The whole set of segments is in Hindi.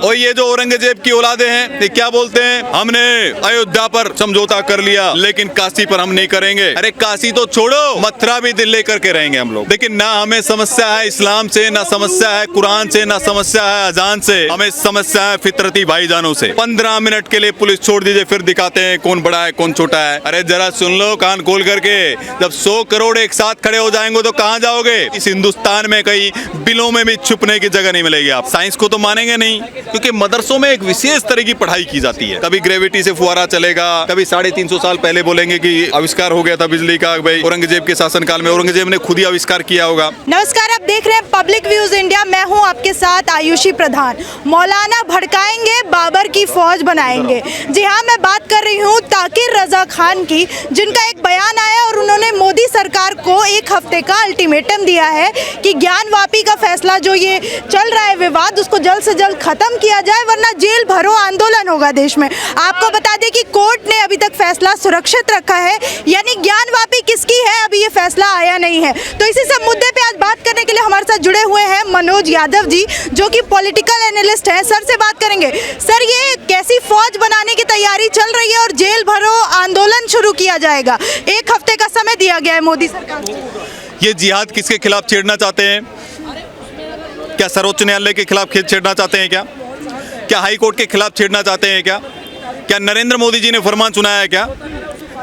और ये जो औरंगजेब की औलादे हैं ये क्या बोलते हैं, हमने अयोध्या पर समझौता कर लिया लेकिन काशी पर हम नहीं करेंगे। अरे काशी तो छोड़ो, मथुरा भी दिल्ली करके रहेंगे हम लोग। लेकिन ना हमें समस्या है इस्लाम से, ना समस्या है कुरान से, ना समस्या है अजान से, हमें समस्या है फितरती भाईजानों से। 15 मिनट के लिए पुलिस छोड़ दीजिए, फिर दिखाते हैं कौन बड़ा है कौन छोटा है। अरे जरा सुन लो कान खोल करके, जब 100 करोड़ एक साथ खड़े हो जाएंगे तो कहाँ जाओगे? इस हिंदुस्तान में कहीं बिलों में भी छुपने की जगह नहीं मिलेगी। आप साइंस को तो मानेंगे नहीं, क्योंकि मदरसों में एक विशेष तरह की पढ़ाई की जाती है। कभी ग्रेविटी से फुहारा चलेगा, कभी 350 साल पहले बोलेंगे कि आविष्कार हो गया था बिजली का, भाई औरंगजेब के शासनकाल में, औरंगजेब ने खुद ही आविष्कार किया होगा। नमस्कार, आप देख रहे हैं पब्लिक व्यूज इंडिया। मैं हूं आपके साथ आयुषी प्रधान। मौलाना भड़काएंगे, बाबर की फौज बनाएंगे। जी हाँ, मैं बात कर रही हूं ताकिर रजा खान की, जिनका एक बयान आया और उन्होंने मोदी सरकार को 1 हफ्ते का अल्टीमेटम दिया है कि ज्ञानवापी का फैसला जो ये चल रहा है विवाद, उसको जल्द से जल्द खत्म किया जाए, वरना जेल भरो आंदोलन होगा देश में। आपको बता दें कि कोर्ट ने अभी तक फैसला सुरक्षित रखा है, यानी ज्ञानवापी किसकी है अभी ये फैसला आया नहीं है। तो इसी सब मुद्दे पे आज बात करने के लिए हमारे साथ जुड़े हुए हैं मनोज यादव जी, जो कि पॉलिटिकल एनालिस्ट हैं। सर से बात करेंगे। सर, ये कैसी फौज बनाने की तैयारी चल रही है और जेल भरो आंदोलन शुरू किया जाएगा, 1 हफ्ते का समय दिया गया है मोदी सरकार को। ये जिहाद किसके खिलाफ छेड़ना चाहते हैं? क्या सर्वोच्च न्यायालय के खिलाफ छेड़ना चाहते हैं? क्या हाई कोर्ट के खिलाफ छेड़ना चाहते हैं? क्या नरेंद्र मोदी जी ने फरमान सुनाया है?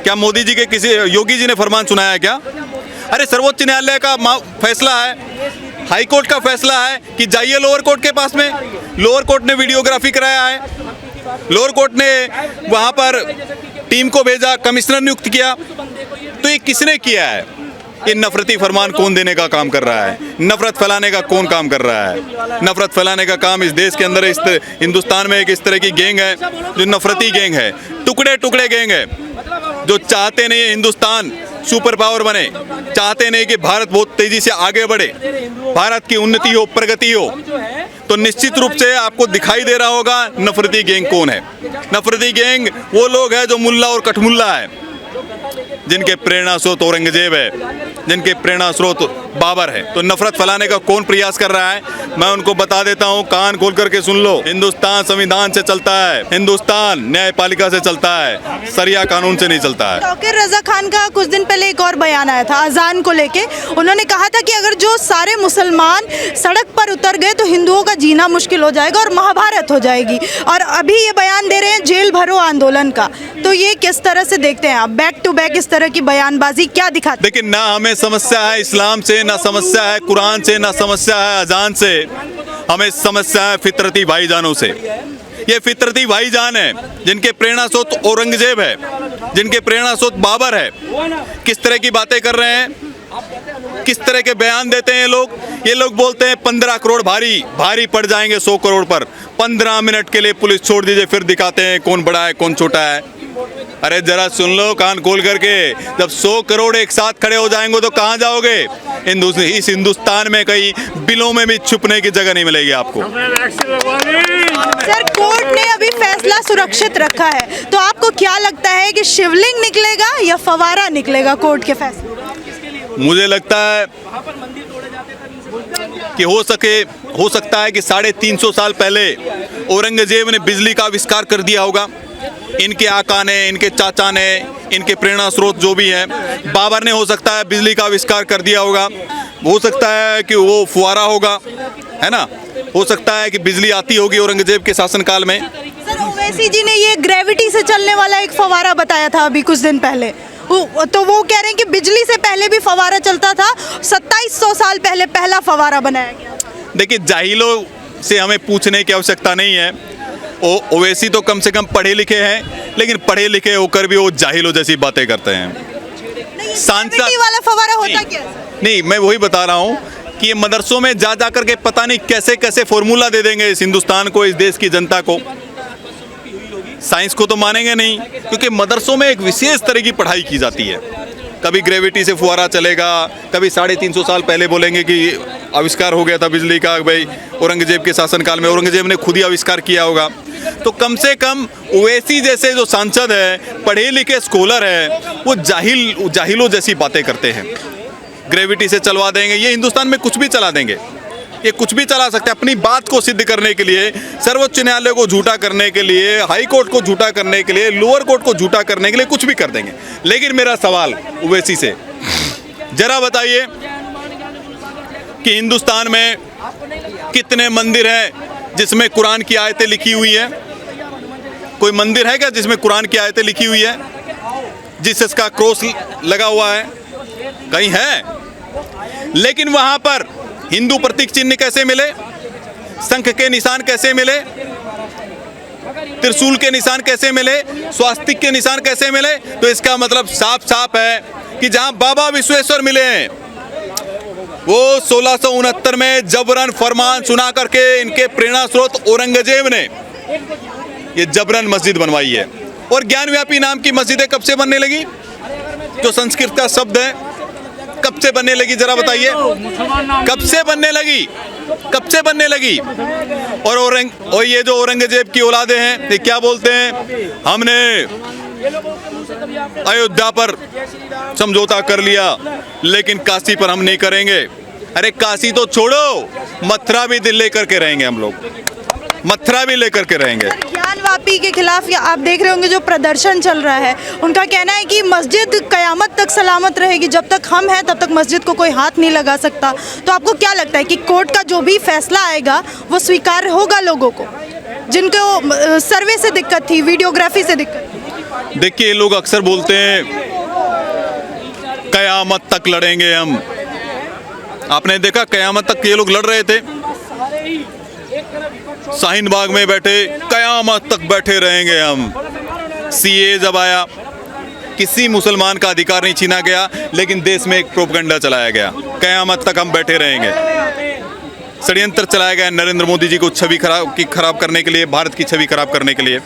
क्या मोदी जी के किसी योगी जी ने फरमान सुनाया है क्या? अरे सर्वोच्च न्यायालय का फैसला है, हाई कोर्ट का फैसला है कि जाइए लोअर कोर्ट के पास में। लोअर कोर्ट ने वीडियोग्राफी कराया है, लोअर कोर्ट ने वहां पर टीम को भेजा, कमिश्नर नियुक्त किया। तो ये किसने किया है? ये नफरती फरमान कौन देने का काम कर रहा है? नफरत फैलाने का कौन काम कर रहा है? नफरत फैलाने का काम इस देश के अंदर, इस हिंदुस्तान में एक इस तरह की गैंग है जो नफरती गैंग है, टुकड़े टुकड़े गैंग है, जो चाहते नहीं है हिंदुस्तान सुपर पावर बने, चाहते नहीं कि भारत बहुत तेजी से आगे बढ़े, भारत की उन्नति हो, प्रगति हो। तो निश्चित रूप से आपको दिखाई दे रहा होगा नफरती गैंग कौन है। नफरती गैंग वो लोग हैं जो मुल्ला और कठमुल्ला है, जिनके प्रेरणा स्रोत औरंगजेब है, जिनके प्रेरणा स्रोत बाबर है। तो नफरत फैलाने का कौन प्रयास कर रहा है, मैं उनको बता देता हूं, कान खोल करके सुन लो। हिंदुस्तान संविधान से चलता है, हिंदुस्तान न्यायपालिका से चलता है, सरिया कानून से नहीं चलता है। ताकिर रजा खान का कुछ दिन पहले एक और बयान आया था अजान को लेके। उन्होंने कहा था कि अगर जो सारे मुसलमान सड़क पर उतर गए तो हिंदुओं का जीना मुश्किल हो जाएगा और महाभारत हो जाएगी। और अभी ये बयान दे रहे हैं जेल भरो आंदोलन का। तो ये किस तरह से देखते हैं आप? बैक टू बैक इस तरह की बयानबाजी क्या दिखाती? लेकिन ना हमें समस्या है इस्लाम से, ना समस्या है कुरान से, ना समस्या है अजान से, हमें समस्या है फितरती भाईजानों से। ये फितरती भाईजान है जिनके प्रेरणा स्रोत औरंगजेब है, जिनके प्रेरणा स्रोत बाबर है। किस तरह की बातें कर रहे हैं, किस तरह के बयान देते हैं ये लोग बोलते हैं 15 करोड़ भारी पड़ जाएंगे 100 करोड़ पर। 15 मिनट के लिए पुलिस छोड़ दीजिए, फिर दिखाते हैं कौन बड़ा है कौन छोटा है। अरे जरा सुन लो कान खोल करके, जब 100 करोड़ एक साथ खड़े हो जाएंगे तो कहाँ जाओगे? इस हिंदुस्तान में कहीं बिलों में भी छुपने की जगह नहीं मिलेगी आपको। सर, कोर्ट ने अभी फैसला सुरक्षित रखा है, तो आपको क्या लगता है कि शिवलिंग निकलेगा या फवारा निकलेगा कोर्ट के फैसले? मुझे लगता है कि हो सकता है कि 350 साल पहले औरंगजेब ने बिजली का आविष्कार कर दिया होगा। इनके आका ने, इनके चाचा ने, इनके प्रेरणा स्रोत जो भी है, बाबर ने हो सकता है बिजली का आविष्कार कर दिया होगा। हो सकता है कि वो फुहारा होगा, है ना? हो सकता है कि बिजली आती होगी औरंगजेब के शासनकाल में। सर, ओवैसी जी ने ये ग्रेविटी से चलने वाला एक फवारा बताया था अभी कुछ दिन पहले। तो वो कह रहे हैं कि बिजली से पहले भी फवारा चलता था, 2700 साल पहले पहला फवारा बनाया गया। देखिए, जाहिलों से हमें पूछने की आवश्यकता नहीं है। ओवैसी तो कम से कम पढ़े लिखे हैं, लेकिन पढ़े लिखे होकर भी वो जाहिलों जैसी बातें करते हैं। सांसद वाला फवारा होता क्या? नहीं, मैं वही बता रहा हूँ कि ये मदरसों में जा करके पता नहीं कैसे कैसे फॉर्मूला दे देंगे इस हिंदुस्तान को, इस देश की जनता को। साइंस को तो मानेंगे नहीं, क्योंकि मदरसों में एक विशेष तरह की पढ़ाई की जाती है। कभी ग्रेविटी से फुहारा चलेगा, कभी 350 साल पहले बोलेंगे कि आविष्कार हो गया था बिजली का, भाई औरंगजेब के शासनकाल में, औरंगजेब ने खुद ही आविष्कार किया होगा। तो कम से कम ओवैसी जैसे जो सांसद है, पढ़े लिखे स्कॉलर है, वो जाहिलों जैसी बातें करते हैं। ग्रेविटी से चलवा देंगे, ये हिंदुस्तान में कुछ भी चला देंगे। ये कुछ भी चला सकते हैं अपनी बात को सिद्ध करने के लिए, सर्वोच्च न्यायालय को झूठा करने के लिए, हाई कोर्ट को झूठा करने के लिए, लोअर कोर्ट को झूठा करने के लिए कुछ भी कर देंगे। लेकिन मेरा सवाल ओवैसी से, जरा बताइए कि हिंदुस्तान में कितने मंदिर हैं जिसमें कुरान की आयतें लिखी हुई है? कोई मंदिर है क्या जिसमें कुरान की आयतें लिखी हुई है, जिसस का क्रॉस लगा हुआ है? कहीं है? लेकिन वहां पर हिंदू प्रतीक चिन्ह कैसे मिले, शंख के निशान कैसे मिले, त्रिशूल के निशान कैसे मिले, स्वास्तिक के निशान कैसे मिले? तो इसका मतलब साफ साफ है कि जहां बाबा विश्वेश्वर मिले हैं, वो 1669 में जबरन फरमान सुना करके इनके प्रेरणा स्रोत औरंगजेब ने ये जबरन मस्जिद बनवाई है। और ज्ञानव्यापी नाम की मस्जिदें कब से बनने लगी, जो संस्कृत का शब्द है, कब से बनने लगी? जरा बताइए, कब से बनने लगी? कब से बनने लगी? और ये जो औरंगजेब की औलादे हैं, ये क्या बोलते हैं? हमने अयोध्या पर समझौता कर लिया, लेकिन काशी पर हम नहीं करेंगे। अरे काशी तो छोड़ो, मथुरा भी दिल लेकर के रहेंगे हम लोग, मथुरा भी लेकर के रहेंगे। ज्ञानवापी के खिलाफ आप देख रहे होंगे जो प्रदर्शन चल रहा है, उनका कहना है कि मस्जिद कयामत तक सलामत रहेगी, जब तक हम हैं तब तक मस्जिद को कोई हाथ नहीं लगा सकता। तो आपको क्या लगता है कि कोर्ट का जो भी फैसला आएगा वो स्वीकार होगा लोगों को, जिनको सर्वे से दिक्कत थी, वीडियोग्राफी से दिक्कत थी? देखिए, ये लोग अक्सर बोलते हैं कयामत तक लड़ेंगे हम। आपने देखा कयामत तक ये लोग लड़ रहे थे, शाहीन बाग में बैठे, कयामत तक बैठे रहेंगे हम। सीए जब आया, किसी मुसलमान का अधिकार नहीं छीना गया, लेकिन देश में एक प्रोपगंडा चलाया गया, कयामत तक हम बैठे रहेंगे। षड्यंत्र चलाया गया नरेंद्र मोदी जी को छवि खराब करने के लिए, भारत की छवि खराब करने के लिए।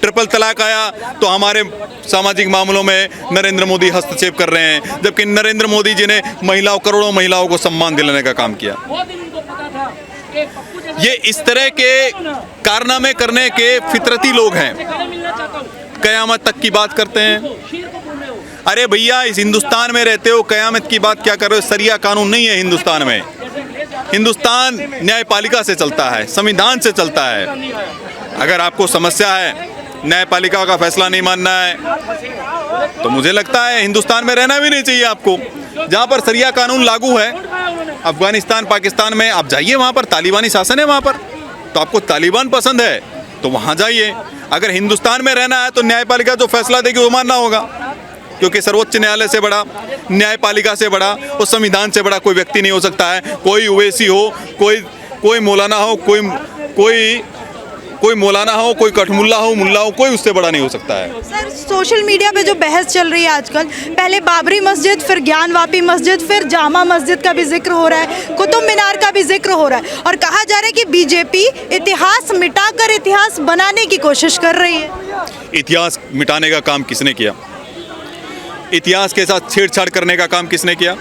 ट्रिपल तलाक आया तो हमारे सामाजिक मामलों में नरेंद्र मोदी हस्तक्षेप कर रहे हैं, जबकि नरेंद्र मोदी जी ने करोड़ों महिलाओं को सम्मान दिलाने का काम किया। ये इस तरह के कारनामे करने के फितरती लोग हैं, कयामत तक की बात करते हैं। अरे भैया, इस हिंदुस्तान में रहते हो, कयामत की बात क्या कर रहे हो? सरिया कानून नहीं है हिंदुस्तान में। हिंदुस्तान न्यायपालिका से चलता है, संविधान से चलता है। अगर आपको समस्या है, न्यायपालिका का फैसला नहीं मानना है, तो मुझे लगता है हिंदुस्तान में रहना भी नहीं चाहिए आपको। जहाँ पर सरिया कानून लागू है, अफगानिस्तान, पाकिस्तान में आप जाइए, वहाँ पर तालिबानी शासन है, वहाँ पर तो आपको तालिबान पसंद है तो वहाँ जाइए। अगर हिंदुस्तान में रहना है तो न्यायपालिका जो फैसला देगी वो मानना होगा, क्योंकि सर्वोच्च न्यायालय से बड़ा, न्यायपालिका से बड़ा और संविधान से बड़ा कोई व्यक्ति नहीं हो सकता है। कोई ओवैसी हो, कोई मौलाना हो, कोई मौलाना हो, कोई कठमुल्ला हो, मुल्ला हो, कोई उससे बड़ा नहीं हो सकता है। सर, सोशल मीडिया पे जो बहस चल रही है आजकल, पहले बाबरी मस्जिद, फिर ज्ञानवापी मस्जिद, फिर जामा मस्जिद का भी जिक्र हो रहा है, कुतुब मीनार का भी जिक्र हो रहा है, और कहा जा रहा है कि बीजेपी इतिहास मिटाकर इतिहास बनाने की कोशिश कर रही है। इतिहास मिटाने का काम किसने किया? इतिहास के साथ छेड़छाड़ करने का काम किसने किया?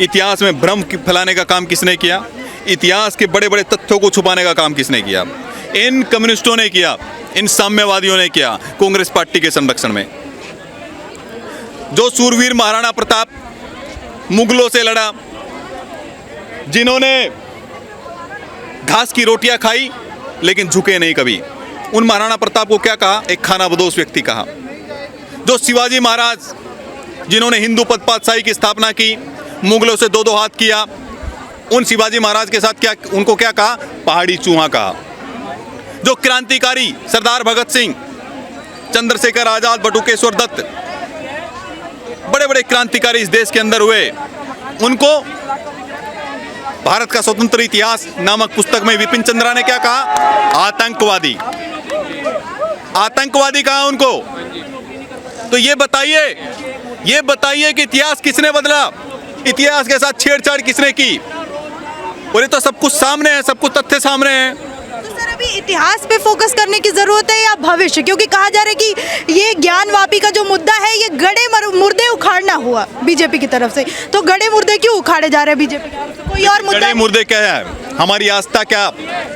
इतिहास में भ्रम फैलाने का काम किसने किया? इतिहास के बड़े बड़े तथ्यों को छुपाने का काम किसने किया? इन कम्युनिस्टों ने किया, इन साम्यवादियों ने किया, कांग्रेस पार्टी के संरक्षण में। जो सूरवीर महाराणा प्रताप मुगलों से लड़ा, जिन्होंने घास की रोटियां खाई लेकिन झुके नहीं कभी, उन महाराणा प्रताप को क्या कहा? एक खानाबदोश व्यक्ति कहा। जो शिवाजी महाराज, जिन्होंने हिंदू पदपातशाही की स्थापना की, मुगलों से दो हाथ किया, उन शिवाजी महाराज के साथ उनको क्या कहा? पहाड़ी चूहा कहा। जो क्रांतिकारी सरदार भगत सिंह, चंद्रशेखर आजाद, बटुकेश्वर दत्त, बड़े बड़े क्रांतिकारी इस देश के अंदर हुए, उनको भारत का स्वतंत्र इतिहास नामक पुस्तक में विपिन चंद्रा ने क्या कहा? आतंकवादी। आतंकवादी कहा उनको। तो ये बताइए कि इतिहास किसने बदला? इतिहास के साथ छेड़छाड़ किसने की? और ये तो सब कुछ सामने है, सब कुछ तथ्य सामने हैं। तो सर, अभी इतिहास पे फोकस करने की जरूरत है या भविष्य? क्योंकि कहा जा रहा है कि ये ज्ञानवापी का जो मुद्दा है, ये गड़े मुर्दे उखाड़ना हुआ बीजेपी की तरफ से। तो गड़े मुर्दे क्यों उखाड़े जा रहे हैं बीजेपी की तरफ से? कोई और मुद्दा? गड़े मुर्दे क्या है? हमारी आस्था क्या,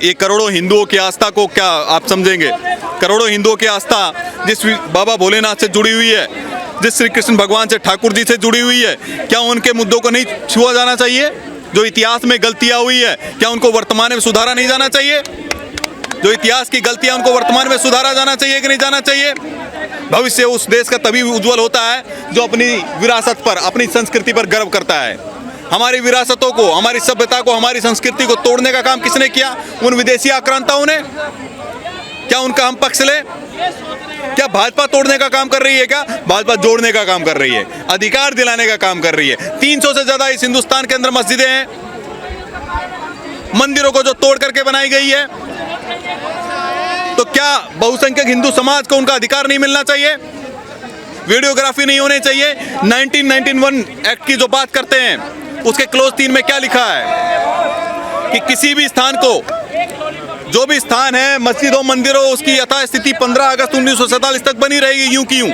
ये करोड़ों हिंदुओं की आस्था को क्या आप समझेंगे? करोड़ों हिंदुओं की आस्था जिस बाबा भोलेनाथ से जुड़ी हुई है, जिस श्री कृष्ण भगवान से, ठाकुर जी से जुड़ी हुई है, क्या उनके मुद्दों को नहीं छुआ जाना चाहिए? जो इतिहास में गलतियां हुई है, क्या उनको वर्तमान में सुधारा नहीं जाना चाहिए? जो इतिहास की गलतियां उनको वर्तमान में सुधारा जाना चाहिए कि नहीं जाना चाहिए? भविष्य उस देश का तभी उज्जवल होता है जो अपनी विरासत पर, अपनी संस्कृति पर गर्व करता है। हमारी विरासतों को, हमारी सभ्यता को, हमारी संस्कृति को तोड़ने का काम किसने किया? उन विदेशी आक्रांताओं ने। क्या उनका हम पक्ष लें? क्या भाजपा तोड़ने का काम कर रही है? क्या भाजपा जोड़ने का काम कर रही है, अधिकार दिलाने का काम कर रही है। 300 से ज्यादा इस हिंदुस्तान के अंदर मस्जिदें हैं, मंदिरों को जो तोड़ करके बनाई गई है, तो क्या बहुसंख्यक हिंदू समाज को उनका अधिकार नहीं मिलना चाहिए? वीडियोग्राफी नहीं होनी चाहिए? 1991 एक्ट की जो बात करते हैं उसके क्लोज 3 में क्या लिखा है कि किसी भी स्थान को, जो भी स्थान है, मस्जिदों मंदिरों, उसकी यथास्थिति 15 अगस्त 1947 तक बनी रहेगी यूं की यूं।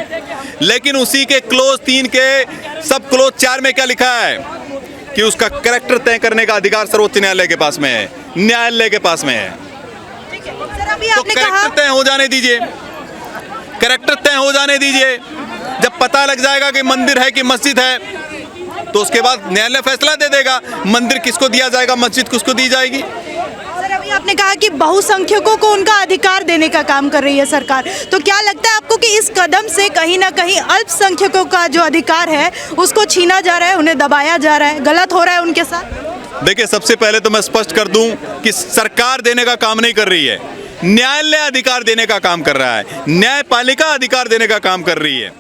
लेकिन उसी के क्लोज 3 के सब क्लोज 4 में क्या लिखा है कि उसका कैरेक्टर तय करने का अधिकार सर्वोच्च न्यायालय के पास में है, न्यायालय के पास में है। सर अभी तो आपने कहा कैरेक्टर तय हो जाने दीजिए, कैरेक्टर तय हो जाने दीजिए। जब पता लग जाएगा कि मंदिर है कि मस्जिद है, तो उसके बाद न्यायालय फैसला दे देगा मंदिर किसको दिया जाएगा, मस्जिद किसको दी जाएगी। सर अभी आपने कहा कि बहुसंख्यकों को उनका अधिकार देने का काम कर रही है सरकार, तो क्या लगता है आपको कि इस कदम से कहीं ना कहीं अल्पसंख्यकों का जो अधिकार है उसको छीना जा रहा है, उन्हें दबाया जा रहा है, गलत हो रहा है उनके साथ? देखिए, सबसे पहले तो मैं स्पष्ट कर दूं कि सरकार देने का काम नहीं कर रही है, न्यायालय अधिकार देने का काम कर रहा है, न्यायपालिका अधिकार देने का काम कर रही है।